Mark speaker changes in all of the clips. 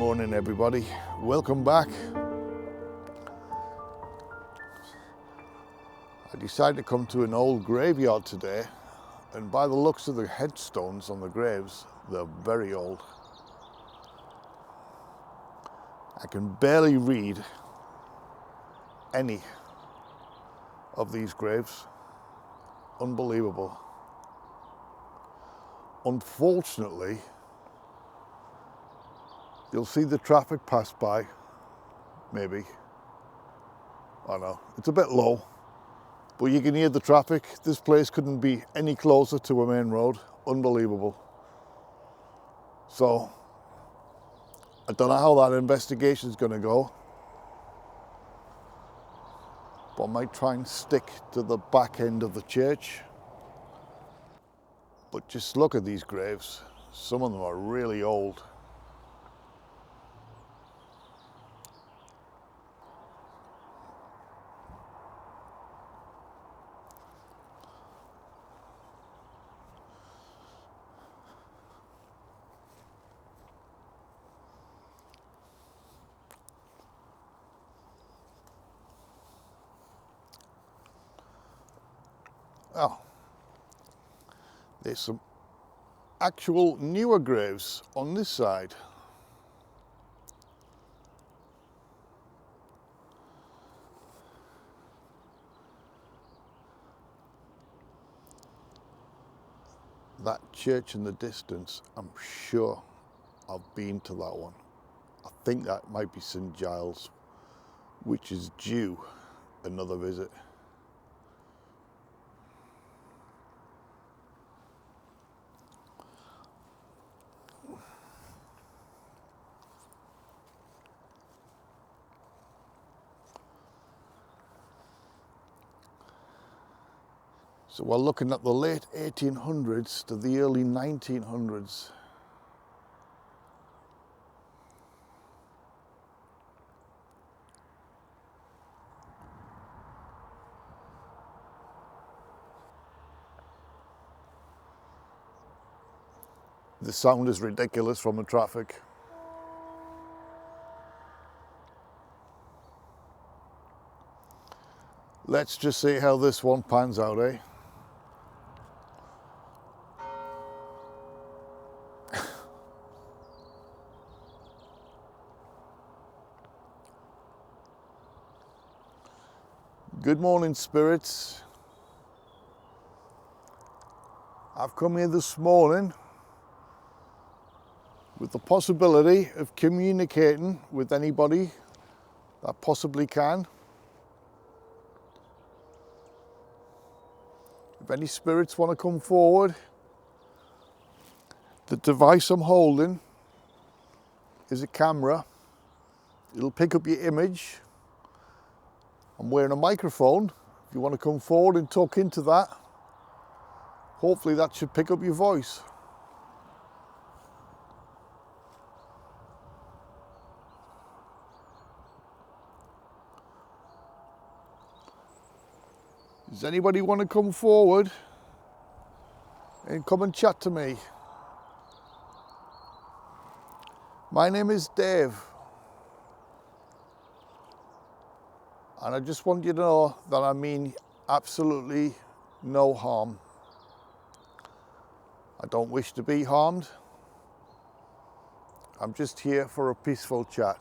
Speaker 1: morning, everybody. Welcome back. I decided to come to an old graveyard today, and by the looks of the headstones on the graves, they're very old. I can barely read any of these graves. Unbelievable. Unfortunately, you'll see the traffic pass by, maybe. I know, it's a bit low, but you can hear the traffic. This place couldn't be any closer to a main road. Unbelievable. So, I don't know how that investigation's gonna go, but I might try and stick to the back end of the church. But just look at these graves. Some of them are really old. Oh, there's some actual newer graves on this side. That church in the distance, I'm sure I've been to that one. I think that might be St. Giles, which is due another visit. So we're looking at the late 1800s to the early 1900s. The sound is ridiculous from the traffic. Let's just see how this one pans out, eh? Good morning, spirits. I've come here this morning with the possibility of communicating with anybody that possibly can. If any spirits want to come forward, the device I'm holding is a camera. It'll pick up your image. I'm wearing a microphone. If you want to come forward and talk into that, hopefully that should pick up your voice. Does anybody want to come forward and come and chat to me? My name is Dave, and I just want you to know that I mean absolutely no harm. I don't wish to be harmed. I'm just here for a peaceful chat.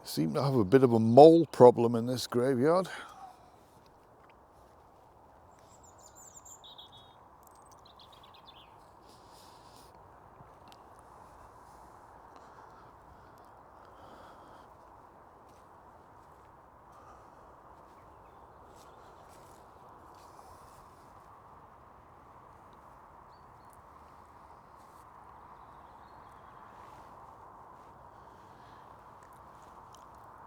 Speaker 1: Seem to have a bit of a mole problem in this graveyard.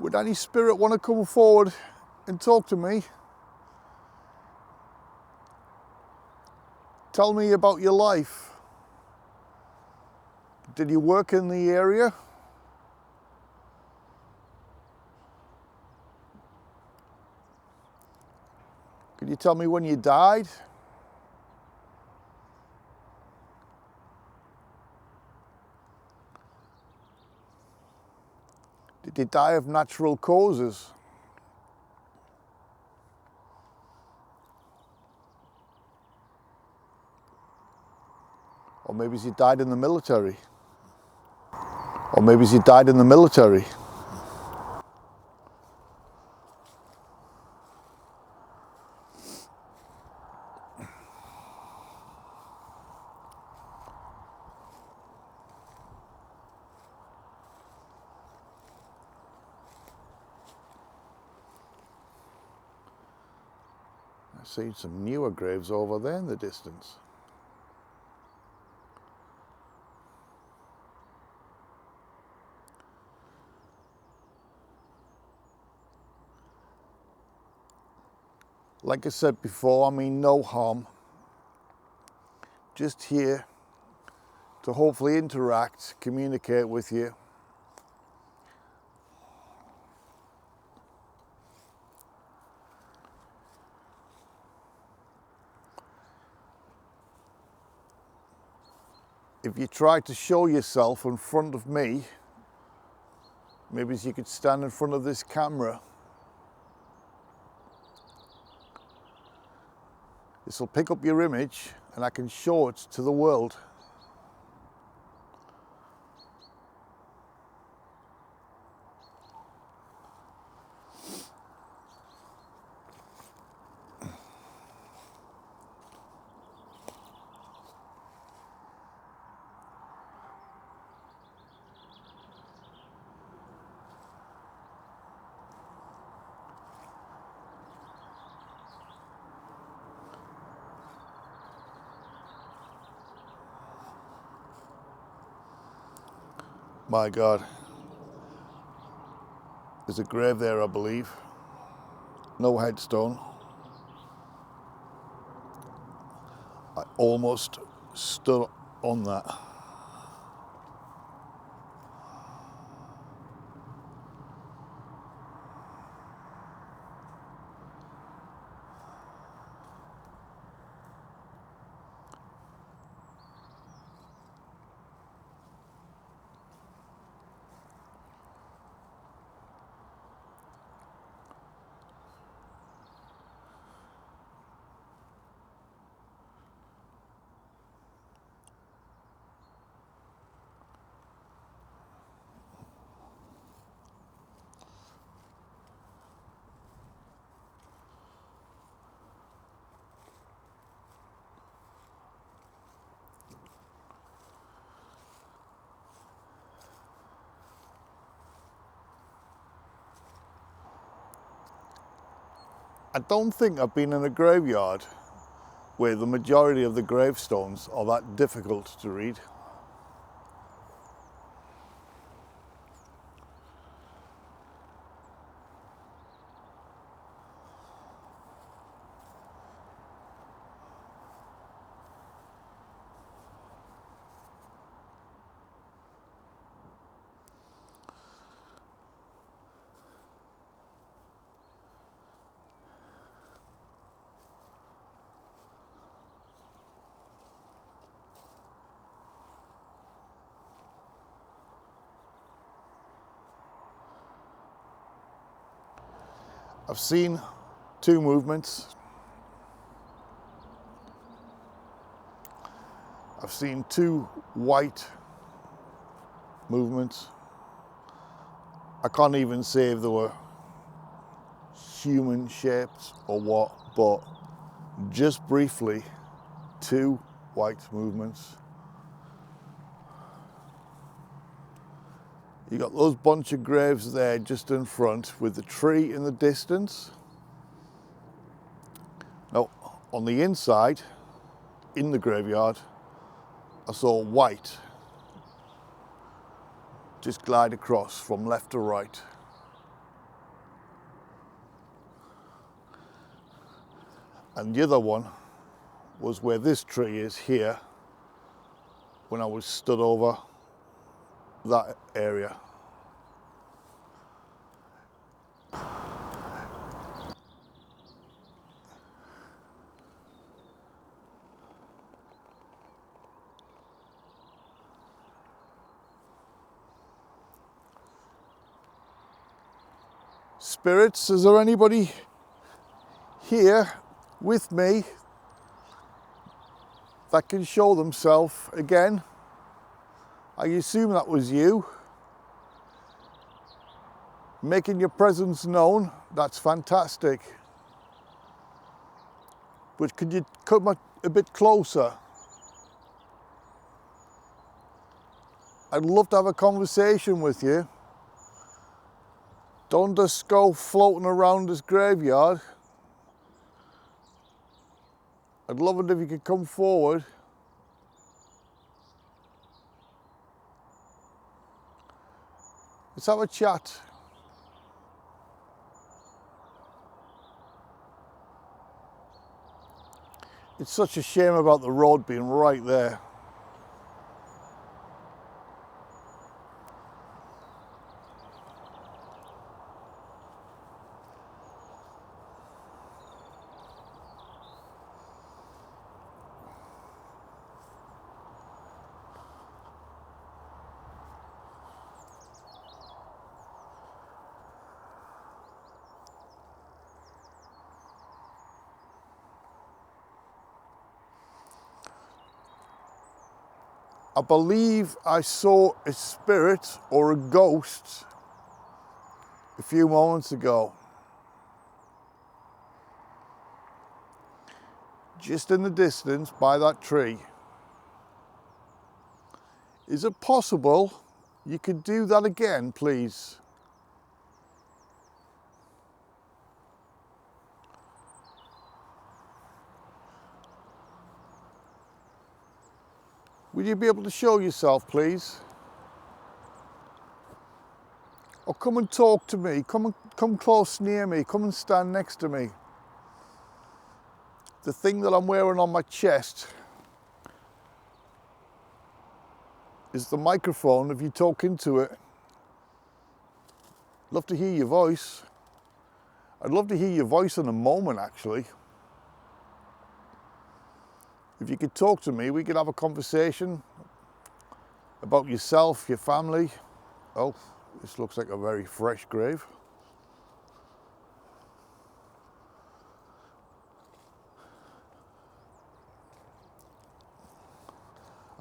Speaker 1: Would any spirit want to come forward and talk to me? Tell me about your life. Did you work in the area? Could you tell me when you died? Did you die of natural causes? Or maybe you died in the military? Or maybe you died in the military? I see some newer graves over there in the distance. Like I said before, I mean no harm. Just here to hopefully interact, communicate with you. If you try to show yourself in front of me, maybe you could stand in front of this camera. This will pick up your image and I can show it to the world. My God, there's a grave there, I believe. No headstone. I almost stood on that. I don't think I've been in a graveyard where the majority of the gravestones are that difficult to read. I've seen two movements. I've seen two white movements. I can't even say if they were human shapes or what, but just briefly, two white movements. You got those bunch of graves there just in front with the tree in the distance. Now, on the inside, in the graveyard, I saw white just glide across from left to right. And the other one was where this tree is here, when I was stood over that area. Spirits, is there anybody here with me that can show themselves again? I assume that was you. Making your presence known, that's fantastic. But could you come a bit closer? I'd love to have a conversation with you. Don't just go floating around this graveyard. I'd love it if you could come forward. Let's have a chat. It's such a shame about the road being right there. I believe I saw a spirit or a ghost a few moments ago. Just in the distance by that tree. Is it possible you could do that again, please? Will you be able to show yourself, please? Or come and talk to me. Come close near me. Come and stand next to me. The thing that I'm wearing on my chest is the microphone. If you talk into it, love to hear your voice. I'd love to hear your voice in a moment, actually. If you could talk to me, we could have a conversation about yourself, your family. Oh, this looks like a very fresh grave.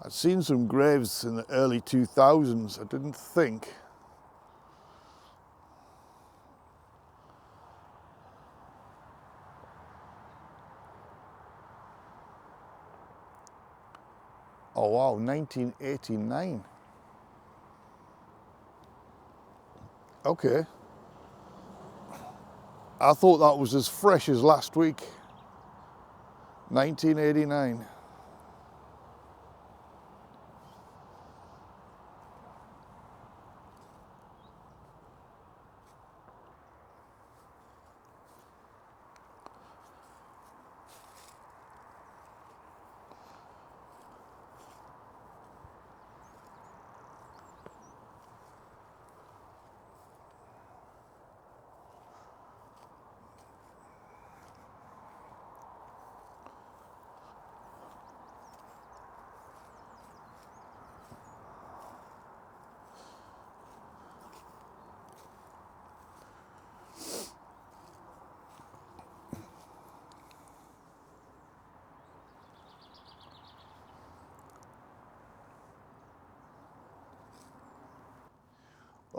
Speaker 1: I'd seen some graves in the early 2000s. I didn't think oh wow, 1989. Okay. I thought that was as fresh as last week. 1989.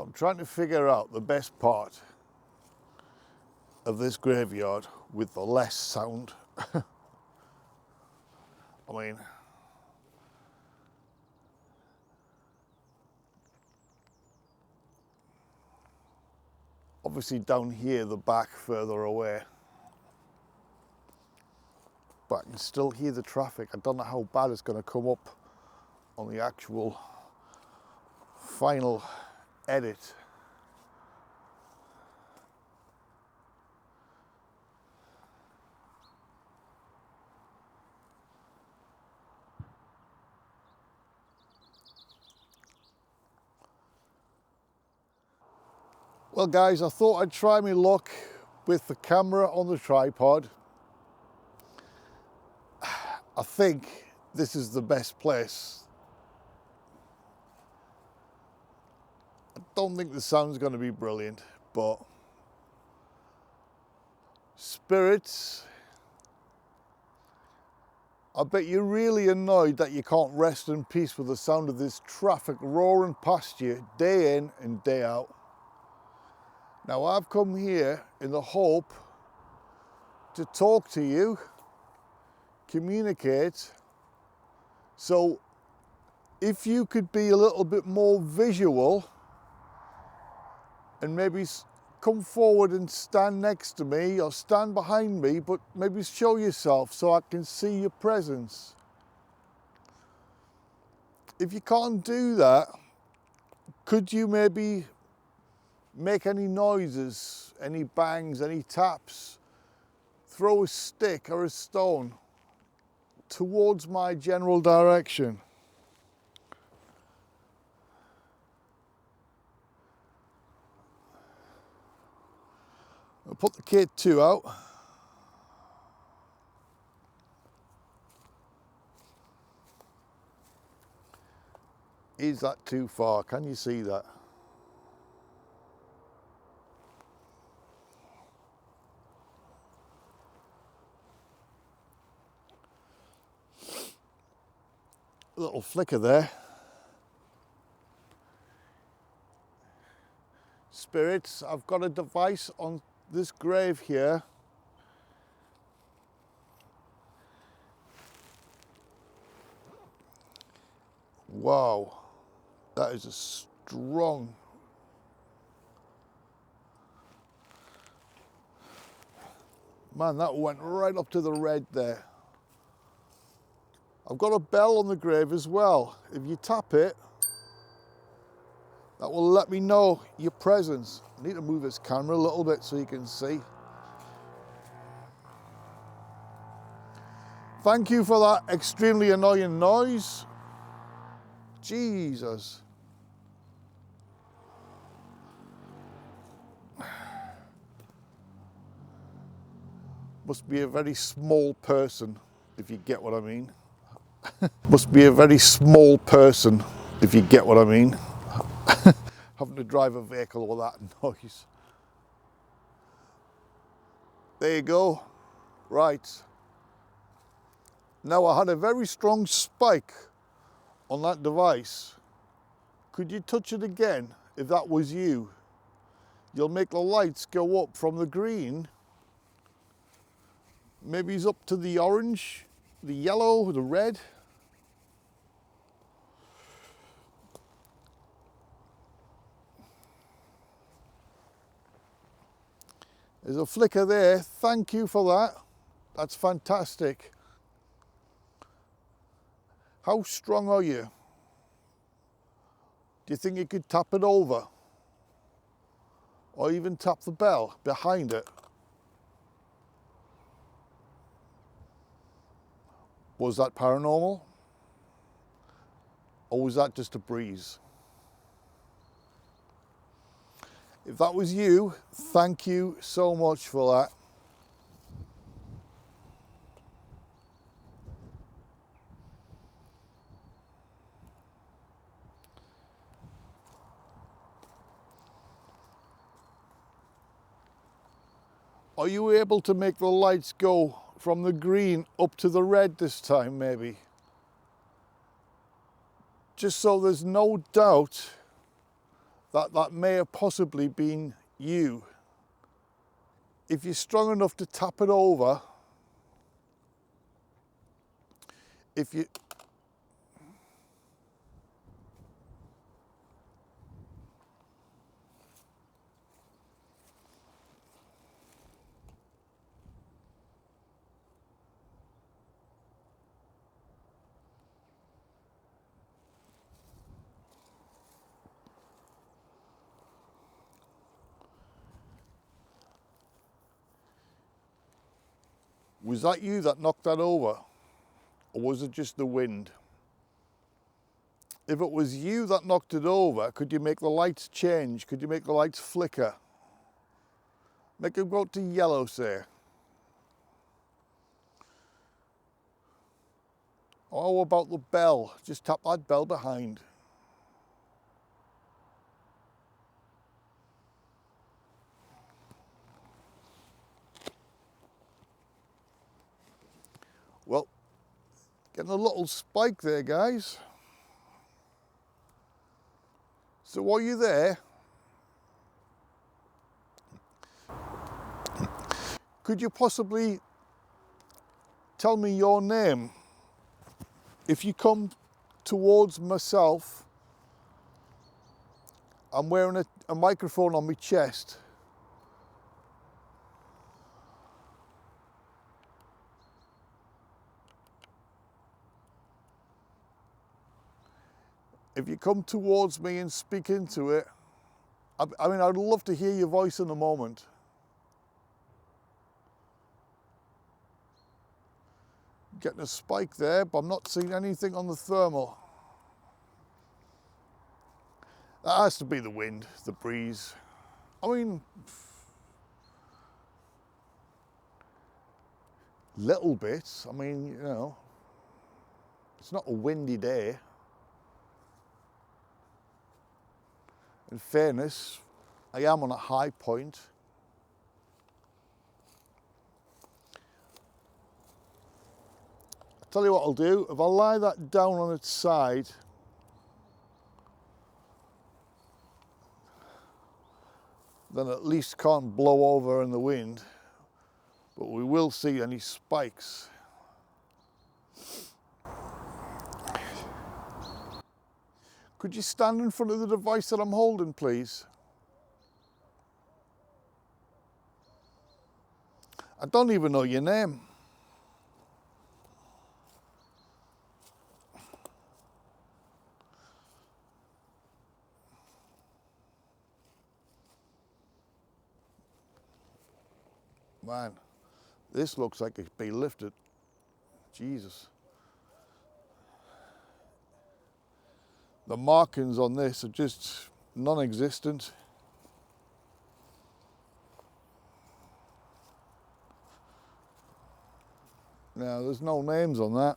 Speaker 1: I'm trying to figure out the best part of this graveyard with the less sound. I mean, obviously down here, the back further away, but I can still hear the traffic. I don't know how bad it's going to come up on the actual final edit. Well guys, I thought I'd try my luck with the camera on the tripod. I think this is the best place. I don't think the sound's going to be brilliant, but spirits, I bet you're really annoyed that you can't rest in peace with the sound of this traffic roaring past you day in and day out. Now I've come here in the hope to talk to you, communicate. So if you could be a little bit more visual and maybe come forward and stand next to me or stand behind me, but maybe show yourself so I can see your presence. If you can't do that, could you maybe make any noises, any bangs, any taps, throw a stick or a stone towards my general direction? I'll put the K2 out. Is that too far? Can you see that? A little flicker there. Spirits, I've got a device on this grave here. Wow, that is a strong. Man, that went right up to the red there. I've got a bell on the grave as well. If you tap it, that will let me know your presence. I need to move this camera a little bit so you can see. Thank you for that extremely annoying noise. Jesus. Must be a very small person, if you get what I mean. Must be a very small person, if you get what I mean. Having to drive a vehicle with that noise. There you go. Right. Now I had a very strong spike on that device. Could you touch it again if that was you? You'll make the lights go up from the green. Maybe it's up to the orange, the yellow, the red. There's a flicker there. Thank you for that. That's fantastic. How strong are you? Do you think you could tap it over? Or even tap the bell behind it? Was that paranormal? Or was that just a breeze? If that was you, thank you so much for that. Are you able to make the lights go from the green up to the red this time, maybe? Just so there's no doubt that that may have possibly been you. If you're strong enough to tap it over, if you... Was that you that knocked that over? Or was it just the wind? If it was you that knocked it over, could you make the lights change? Could you make the lights flicker? Make them go to yellow, say. Oh, about the bell? Just tap that bell behind. Well, getting a little spike there, guys. So are you there? Could you possibly tell me your name? If you come towards myself, I'm wearing a microphone on my chest. If you come towards me and speak into it, I mean, I'd love to hear your voice in a moment. Getting a spike there, but I'm not seeing anything on the thermal. That has to be the wind, the breeze. I mean, little bits. I mean, you know, it's not a windy day. In fairness, I am on a high point. I'll tell you what I'll do, if I lie that down on its side, then at least can't blow over in the wind, but we will see any spikes. Could you stand in front of the device that I'm holding, please? I don't even know your name. Man, this looks like it's been lifted. Jesus. The markings on this are just non-existent. Now, there's no names on that.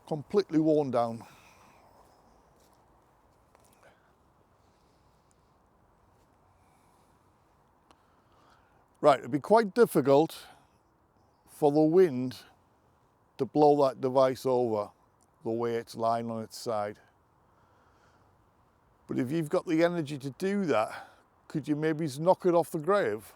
Speaker 1: Completely worn down. Right, it'd be quite difficult for the wind to blow that device over the way it's lying on its side. But if you've got the energy to do that, could you maybe knock it off the grave?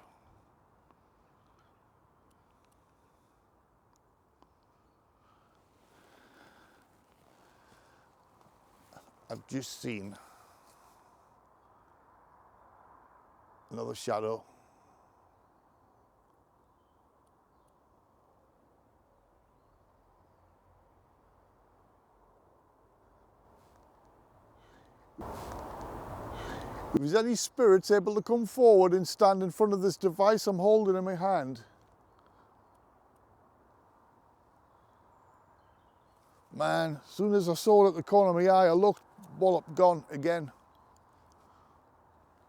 Speaker 1: I've just seen another shadow. If there's any spirits able to come forward and stand in front of this device I'm holding in my hand. Man, as soon as I saw it at the corner of my eye, I looked, wallop, gone again.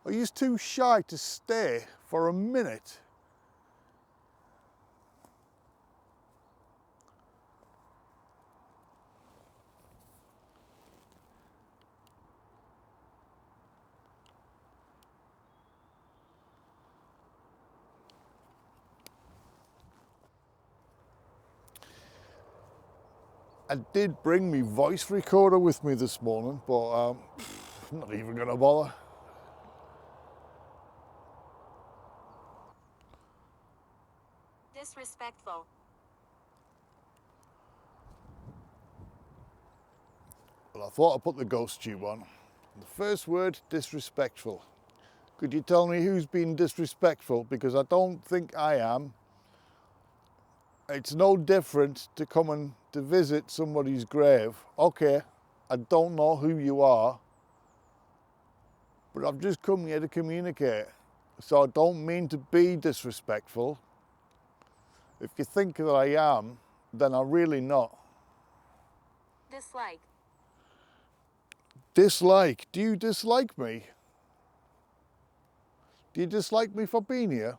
Speaker 1: Are you too shy to stay for a minute? I did bring my voice recorder with me this morning, but I'm not even going to bother.
Speaker 2: Disrespectful.
Speaker 1: Well, I thought I'd put the ghost tube on. The first word, disrespectful. Could you tell me who's been disrespectful? Because I don't think I am. It's no different to coming to visit somebody's grave. Okay, I don't know who you are, but I've just come here to communicate. So I don't mean to be disrespectful. If you think that I am, then I'm really not.
Speaker 2: Dislike.
Speaker 1: Dislike? Do you dislike me? Do you dislike me for being here?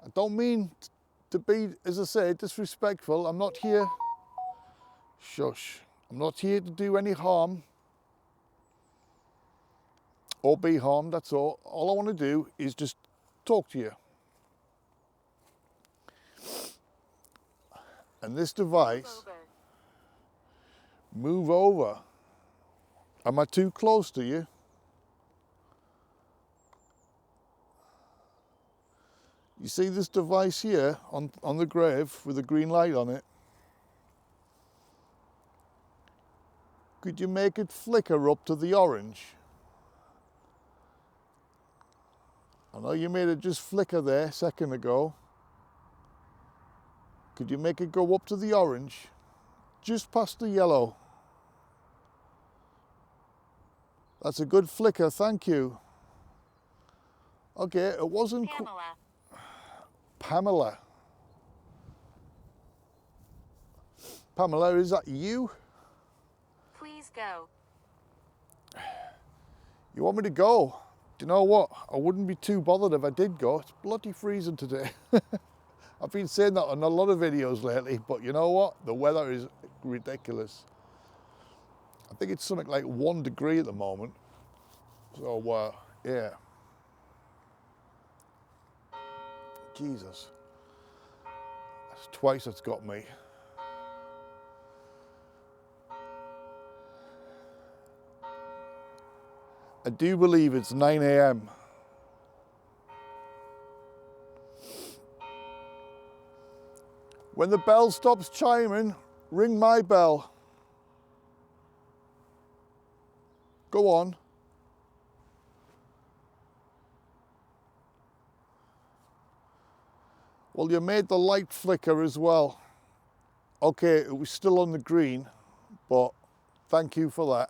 Speaker 1: I don't mean to be, as I say, disrespectful. I'm not here. Shush. I'm not here to do any harm or be harmed, that's all. All I want to do is just talk to you. And this device, move over. Am I too close to you? You see this device here on the grave with the green light on it? Could you make it flicker up to the orange? I know you made it just flicker there a second ago. Could you make it go up to the orange? Just past the yellow. That's a good flicker, thank you. Okay, it wasn't...
Speaker 2: Pamela.
Speaker 1: Pamela. Pamela, is that you?
Speaker 2: Please go.
Speaker 1: You want me to go? Do you know what? I wouldn't be too bothered if I did go. It's bloody freezing today. I've been saying that on a lot of videos lately, but you know what? The weather is ridiculous. I think it's something like 1 degree at the moment. So, yeah. Jesus. That's twice it's got me. I do believe it's 9 a.m. When the bell stops chiming, ring my bell. Go on. Well, you made the light flicker as well. Okay, it was still on the green, but thank you for that.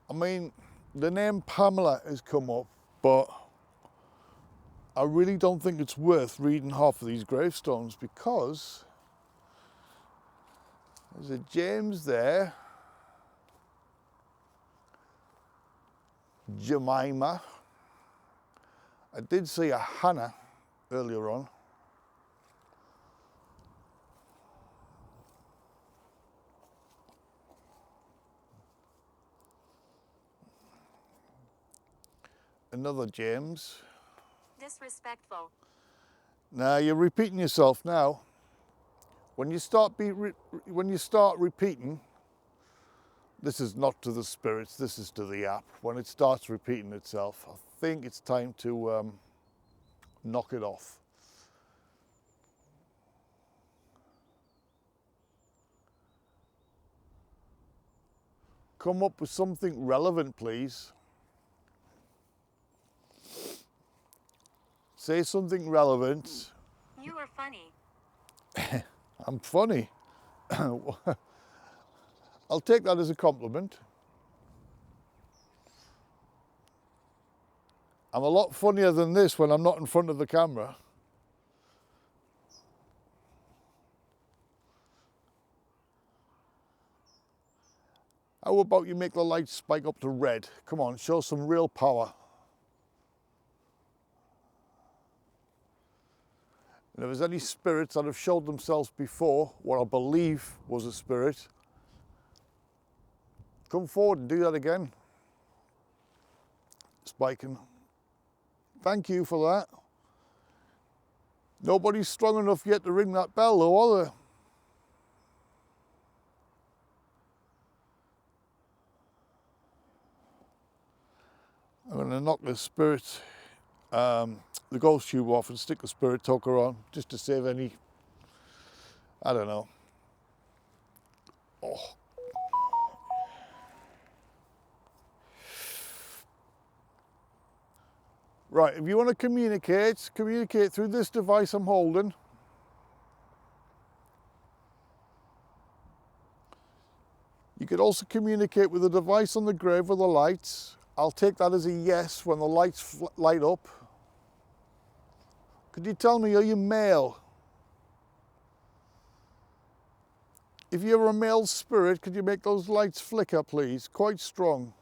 Speaker 1: I mean, the name Pamela has come up, but I really don't think it's worth reading half of these gravestones because there's a James there, Jemima. I did see a Hannah earlier on. Another James.
Speaker 2: Disrespectful.
Speaker 1: Now you're repeating yourself now. When you start repeating, this is not to the spirits, this is to the app. When it starts repeating itself, I think it's time to knock it off. Come up with something relevant, please. Say something relevant.
Speaker 2: You are funny.
Speaker 1: I'm funny. I'll take that as a compliment. I'm a lot funnier than this when I'm not in front of the camera. How about you make the lights spike up to red? Come on, show some real power. And if there's any spirits that have showed themselves before, what I believe was a spirit, come forward and do that again. Spiking. Thank you for that. Nobody's strong enough yet to ring that bell though, are they? I'm going to knock the spirit, the ghost tube off and stick the spirit talker on, just to save any, I don't know. Oh. Right, if you want to communicate through this device I'm holding. You could also communicate with the device on the grave with the lights. I'll take that as a yes when the lights light up. Could you tell me, are you male? If you're a male spirit, could you make those lights flicker, please? Quite strong.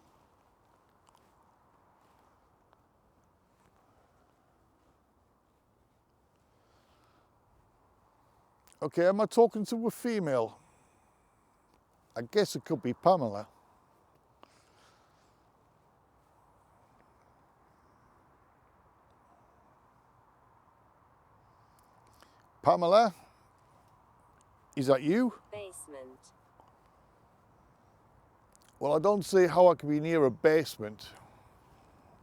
Speaker 1: Okay, am I talking to a female? I guess it could be Pamela. Pamela? Is that you?
Speaker 2: Basement.
Speaker 1: Well, I don't see how I could be near a basement.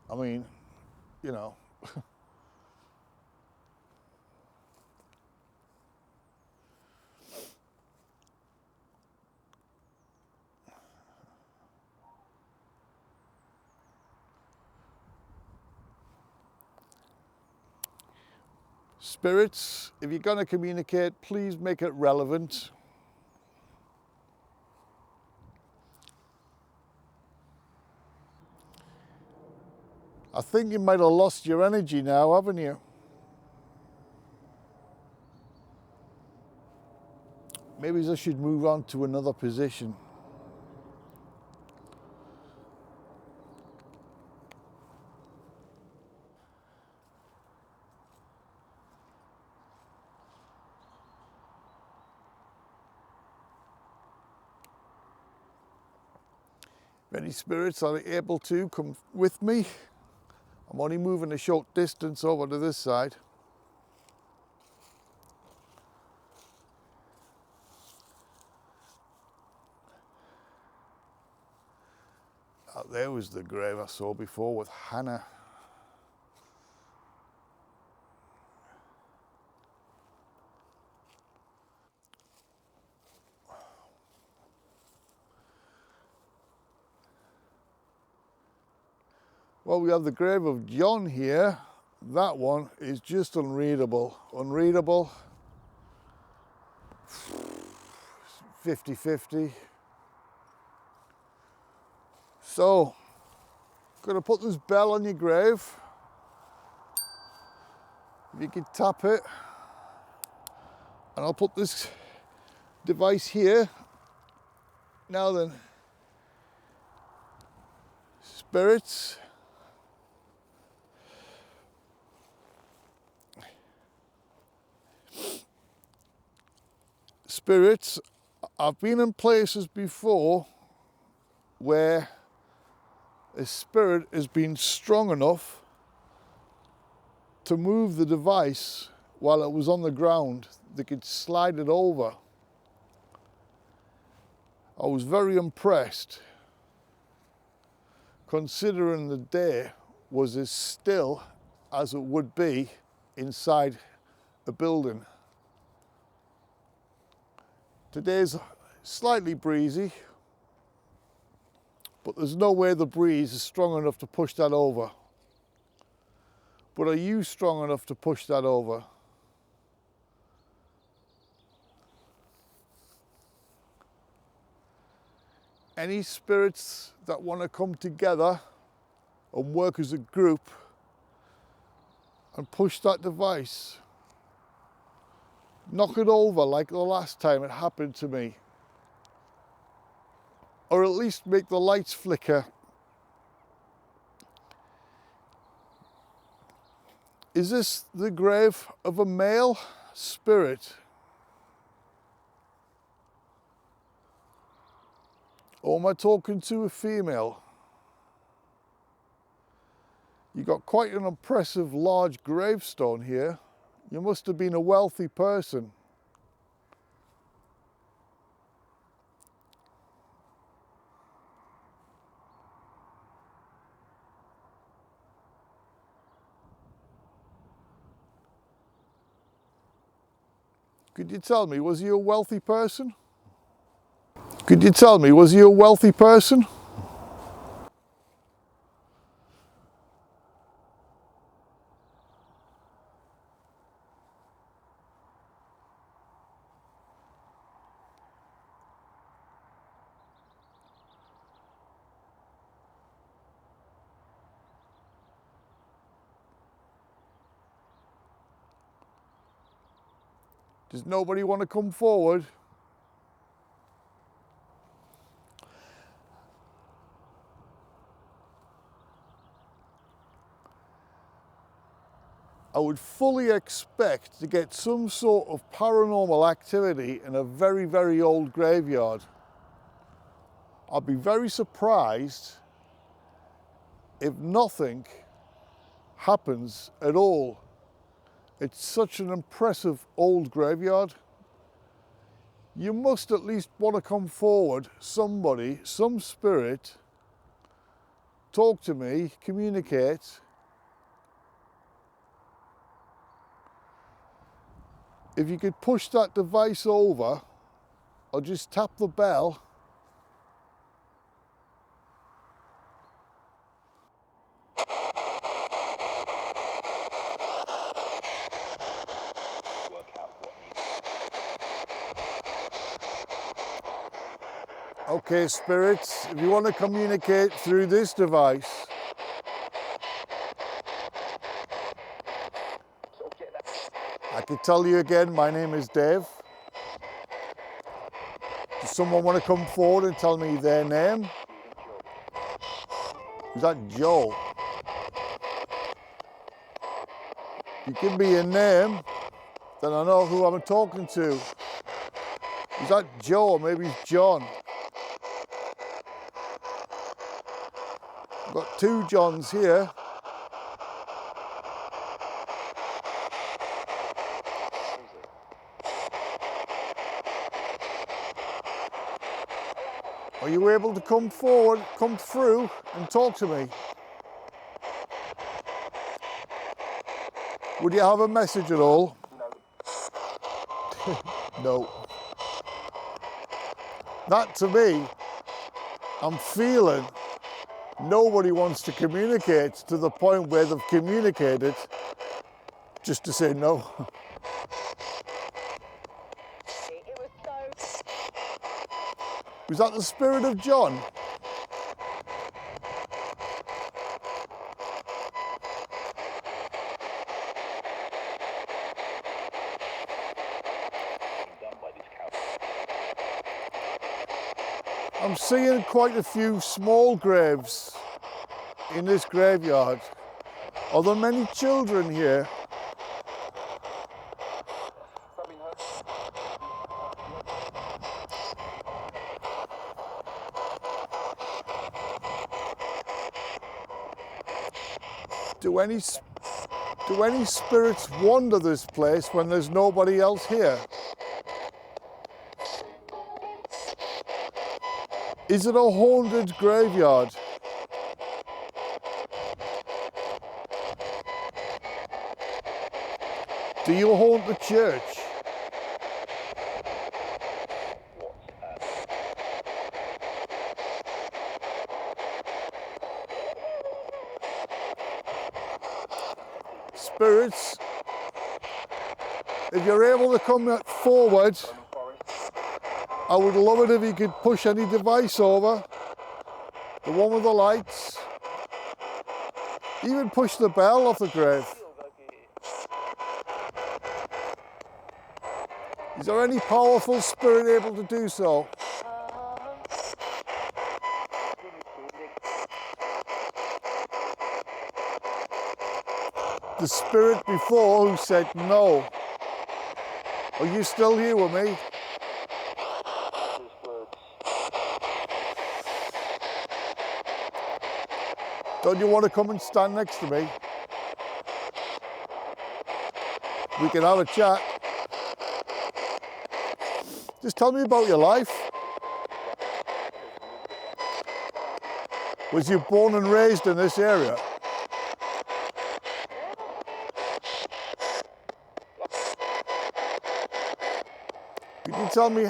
Speaker 1: I mean, you know. Spirits, if you're going to communicate, please make it relevant. I think you might have lost your energy now, haven't you? Maybe I should move on to another position. If any spirits are able to come with me, I'm only moving a short distance over to this side. There was the grave I saw before with Hannah. Well, we have the grave of John here. That one is just unreadable. Unreadable. 50-50. So, gonna put this bell on your grave. If you can tap it. And I'll put this device here. Now then, spirits. Spirits, I've been in places before where a spirit has been strong enough to move the device while it was on the ground. They could slide it over. I was very impressed, considering the day was as still as it would be inside a building. Today's slightly breezy, but there's no way the breeze is strong enough to push that over. But are you strong enough to push that over? Any spirits that want to come together and work as a group and push that device, knock it over like the last time it happened to me, or at least make the lights flicker. Is this the grave of a male spirit? Or am I talking to a female? You got quite an impressive large gravestone here. You must have been a wealthy person. Could you tell me, was he a wealthy person? Could you tell me, was he a wealthy person? Does nobody want to come forward? I would fully expect to get some sort of paranormal activity in a very, very old graveyard. I'd be very surprised if nothing happens at all. It's such an impressive old graveyard. You must at least want to come forward, somebody, some spirit, talk to me, communicate. If you could push that device over or just tap the bell. Okay, spirits, if you want to communicate through this device, I can tell you again, my name is Dave. Does someone want to come forward and tell me their name? Is that Joe? If you give me a name, then I know who I'm talking to. Is that Joe or maybe it's John? I've got two Johns here. Are you able to come forward, come through and talk to me? Would you have a message at all? No. That to me, I'm feeling nobody wants to communicate to the point where they've communicated just to say no. Was that the spirit of John? I'm seeing quite a few small graves in this graveyard. Are there many children here? Do any spirits wander this place when there's nobody else here? Is it a haunted graveyard? Do you haunt the church? Spirits, if you're able to come forward, I would love it if you could push any device over, the one with the lights, even push the bell off the grave. Is there any powerful spirit able to do so? The spirit before who said no. Are you still here with me? Don't you want to come and stand next to me? We can have a chat. Just tell me about your life. Was you born and raised in this area? Could you tell me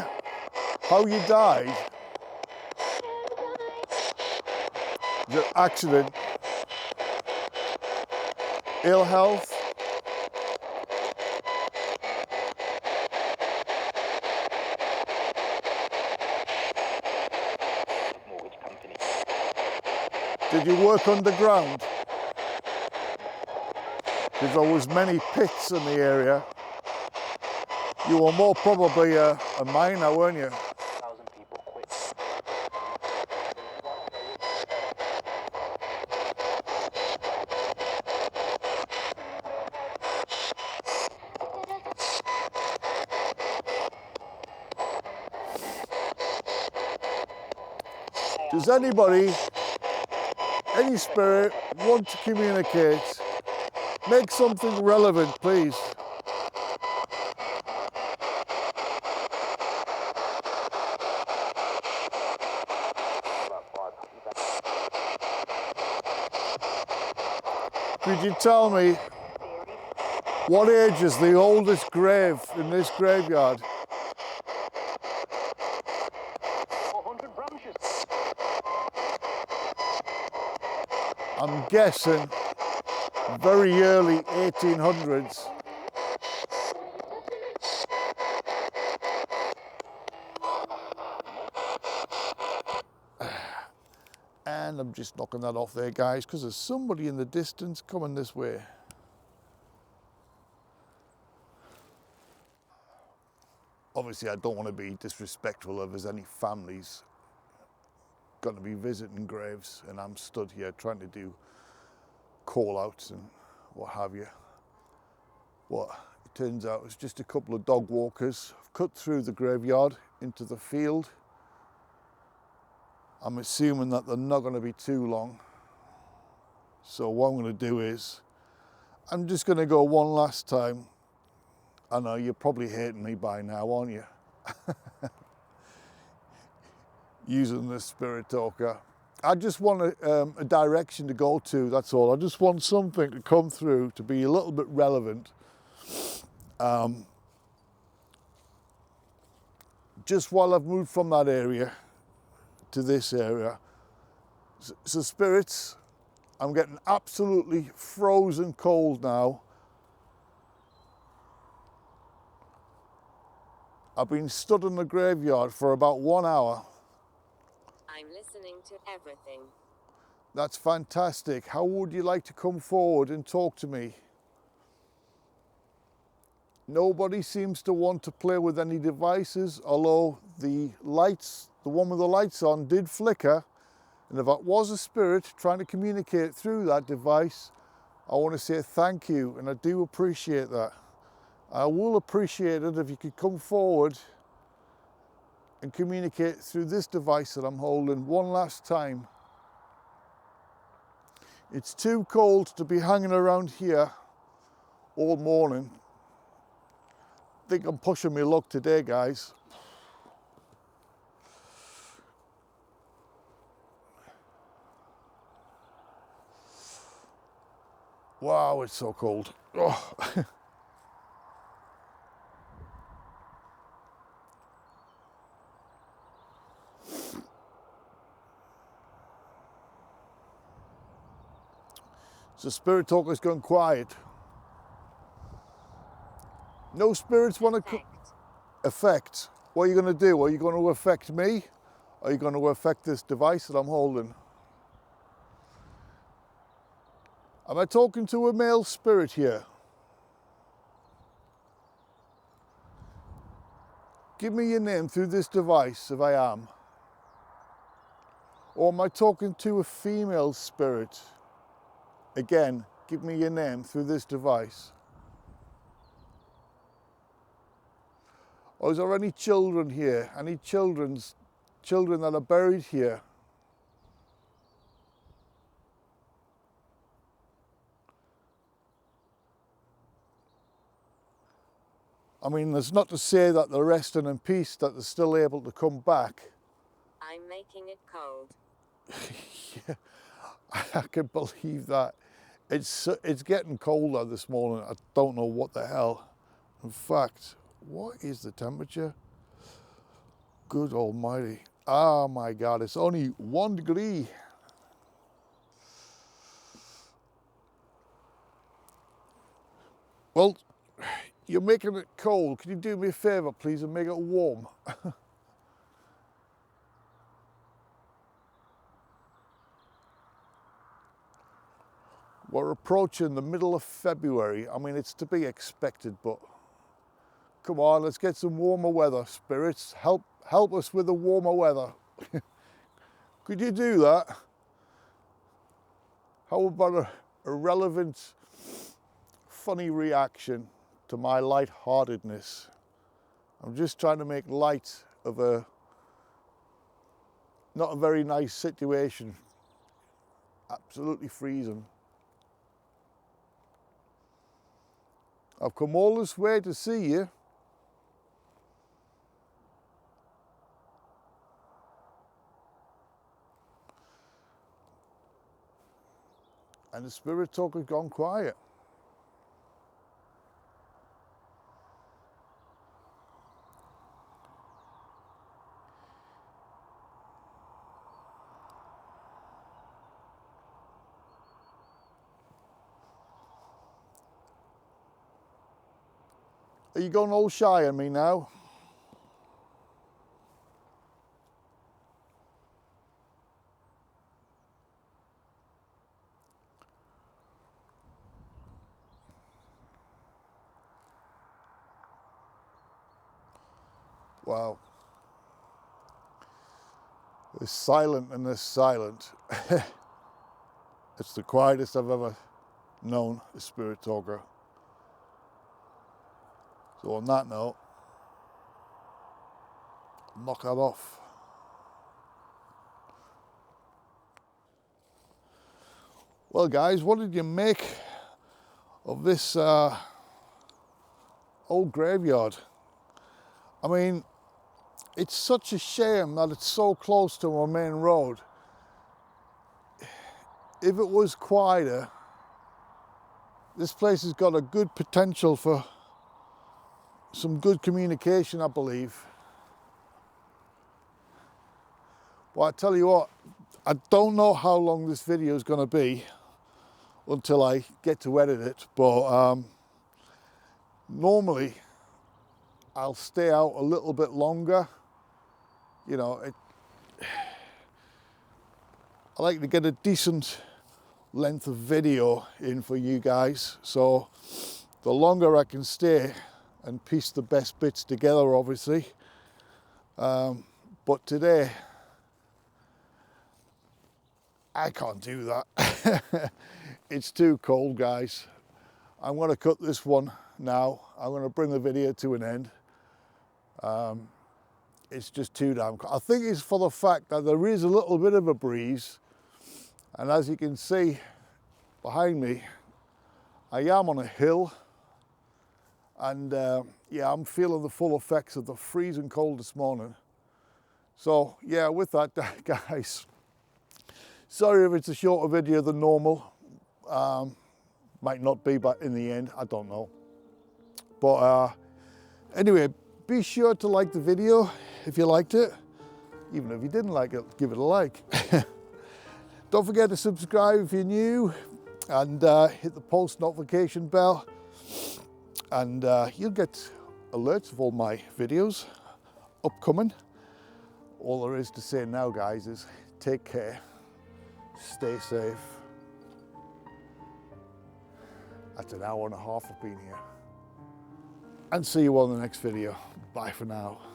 Speaker 1: how you died? Was it accident? Ill health? Did you work underground? Because there was many pits in the area. You were more probably a miner, weren't you? Does anybody, any spirit, want to communicate? Make something relevant, please. Could you tell me what age is the oldest grave in this graveyard?
Speaker 3: 400 branches.
Speaker 1: I'm guessing very early 1800s. And I'm just knocking that off there, guys, because there's somebody in the distance coming this way. Obviously, I don't want to be disrespectful if there's any families going to be visiting graves and I'm stood here trying to do call outs and what have you. What it turns out it's just a couple of dog walkers have cut through the graveyard into the field. I'm assuming that they're not going to be too long. So what I'm going to do is I'm just going to go one last time. I know you're probably hating me by now, aren't you? Using the spirit talker. I just want a direction to go to, that's all. I just want something to come through to be a little bit relevant. Just while I've moved from that area to this area. So spirits, I'm getting absolutely frozen cold now. I've been stood in the graveyard for about 1 hour.
Speaker 2: I'm listening to everything.
Speaker 1: That's fantastic. How would you like to come forward and talk to me? Nobody seems to want to play with any devices, although the lights, the one with the lights on, did flicker. And if that was a spirit trying to communicate through that device, I want to say thank you, and I do appreciate that. I will appreciate it if you could come forward and communicate through this device that I'm holding one last time. It's too cold to be hanging around here all morning. I think I'm pushing my luck today, guys. Wow, it's so cold. Oh. So spirit talker's gone quiet. No spirits want to affect. What are you going to do? Are you going to affect me? Are you going to affect this device that I'm holding? Am I talking to a male spirit here? Give me your name through this device if I am. Or am I talking to a female spirit? Again, give me your name through this device. Or is there any children here? Any children that are buried here? I mean, there's not to say that they're resting in peace, that they're still able to come back.
Speaker 2: I'm making it cold.
Speaker 1: Yeah, I can believe that. It's getting colder this morning. I don't know what the hell. In fact, what is the temperature? Good almighty. Oh my God, it's only 1 degree. Well, you're making it cold. Can you do me a favor, please, and make it warm? We're approaching the middle of February. I mean, it's to be expected, but come on, let's get some warmer weather. Spirits, help us with the warmer weather. Could you do that? How about a relevant, funny reaction to my light-heartedness? I'm just trying to make light of a Not a very nice situation. Absolutely freezing. I've come all this way to see you. And the spirit talker's gone quiet. Are you going all shy on me now? Wow. It's silent and it's silent. It's the quietest I've ever known a spirit talker. So on that note, knock that off. Well guys, what did you make of this old graveyard? I mean, it's such a shame that it's so close to our main road. If it was quieter, this place has got a good potential for some good communication, I believe. But I tell you what, I don't know how long this video is going to be until I get to edit it, but normally I'll stay out a little bit longer. You know, I like to get a decent length of video in for you guys, so the longer I can stay and piece the best bits together, obviously. But today I can't do that. It's too cold, guys. I'm going to cut this one now. I'm going to bring the video to an end. It's just too damn cold. I think it's for the fact that there is a little bit of a breeze, and as you can see behind me, I am on a hill, and yeah, I'm feeling the full effects of the freezing cold this morning. So yeah, with that, guys, sorry if it's a shorter video than normal. Might not be, but in the end, I don't know. But anyway, be sure to like the video if you liked it. Even if you didn't like it, give it a like. Don't forget to subscribe if you're new, and hit the post notification bell, and you'll get alerts of all my videos upcoming. All there is to say now, guys, is take care, stay safe. That's an hour and a half I've been here. And see you all in the next video. Bye for now.